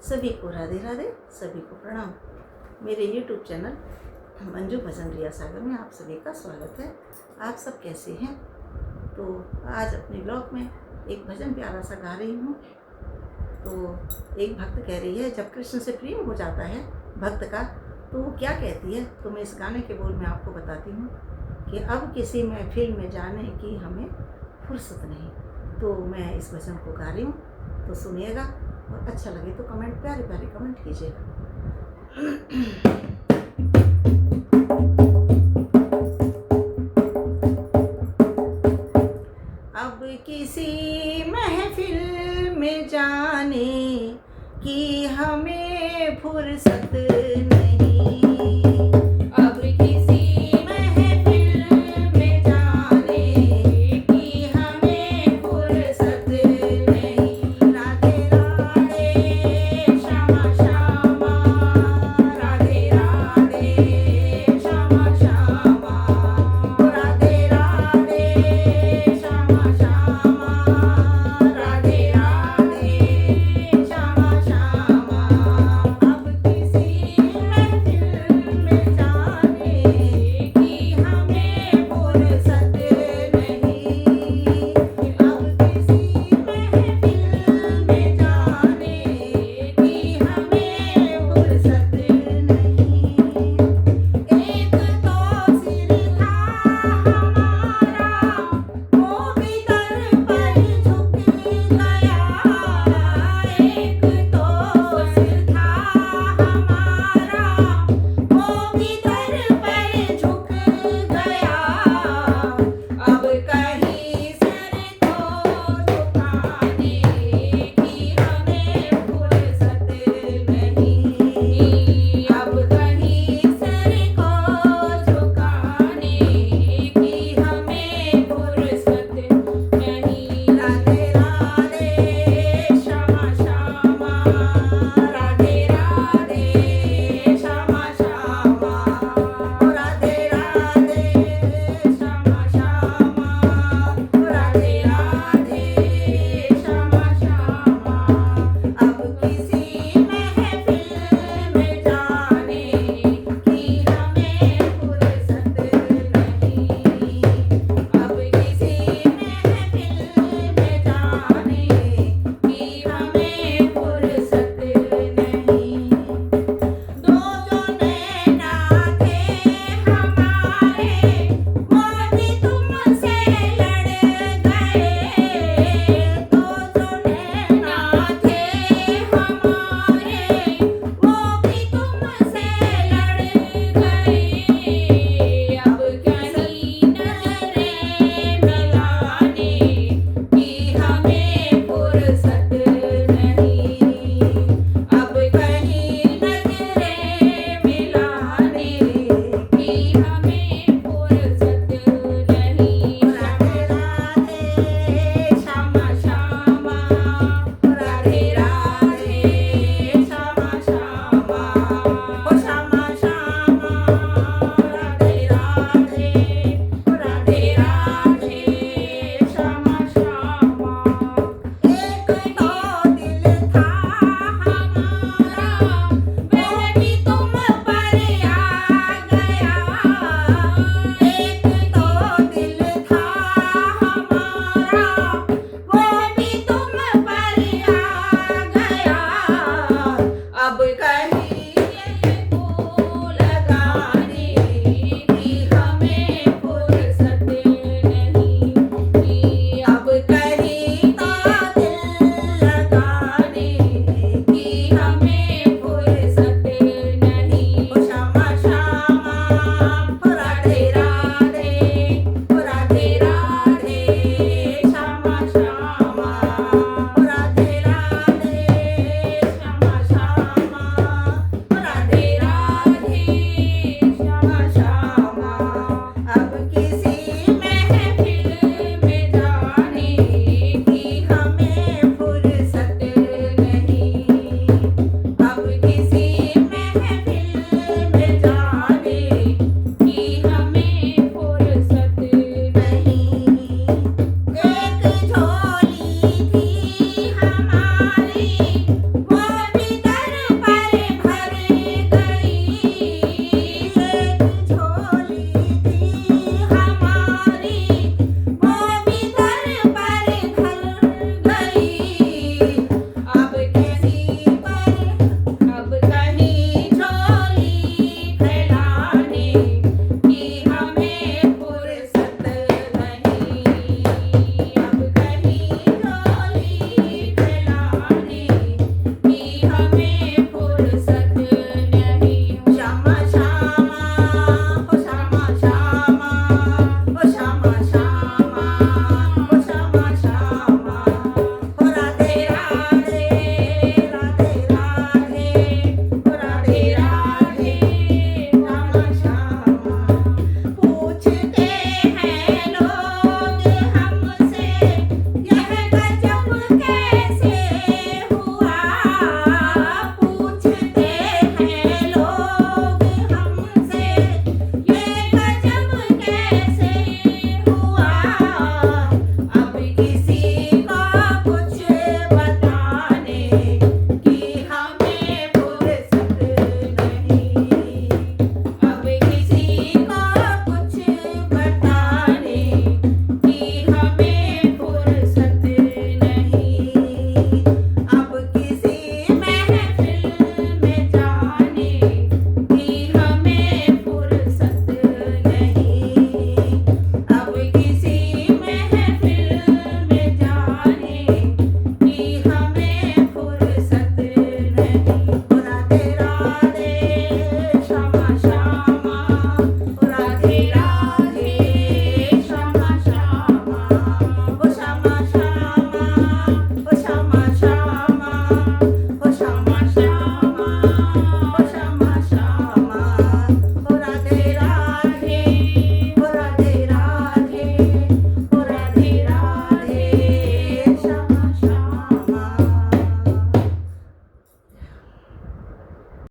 सभी को राधे राधे, सभी को प्रणाम। मेरे YouTube चैनल मंजू भजन रिया सागर में आप सभी का स्वागत है। आप सब कैसे हैं? तो आज अपने ब्लॉग में एक भजन प्यारा सा गा रही हूँ। तो एक भक्त कह रही है, जब कृष्ण से प्रेम हो जाता है भक्त का तो वो क्या कहती है। तो मैं इस गाने के बोल में आपको बताती हूँ कि अब किसी महफिल में जाने की हमें फुर्सत नहीं। तो मैं इस भजन को गा रही हूँ, तो सुनिएगा और अच्छा लगे तो कमेंट, प्यारे प्यारे कमेंट कीजिएगा। अब किसी महफिल में जाने की हमें फुर्सत नहीं। अब किसी महफिल में जाने की हमें फुर्सत नहीं। राधे राधे श्यामा श्यामा, राधे राधे श्यामा श्यामा, राधे राधे श्यामा श्यामा, राधे राधे श्यामा श्यामा। अब किसी महफिल में जाने की हमें फुर्सत नहीं। अब किसी महफिल में जाने की हमें फुर्सत नहीं। एक तो सिर था हमारा, वो भी दर पर झुक गया। एक तो सिर था हमारा, वो भी दर पर झुक गया। अब कहीं सर को झुकाने की हमें फुर्सत नहीं। अब कहीं सर को झुकाने की हमें फुर्सत नहीं। राधे राधे श्यामा श्यामा, राधे राधे श्यामा श्यामा, राधे राधे श्यामा श्यामा, राधे राधे श्यामा श्यामा। अब किसी महफिल में जाने की हमें फुर्सत नहीं। अब किसी महफिल में जाने की हमें फुर्सत नहीं। दो जो नैना थे हमारे, वो भी तुमसे लड़ गए। दो जो नैना थे हमारे,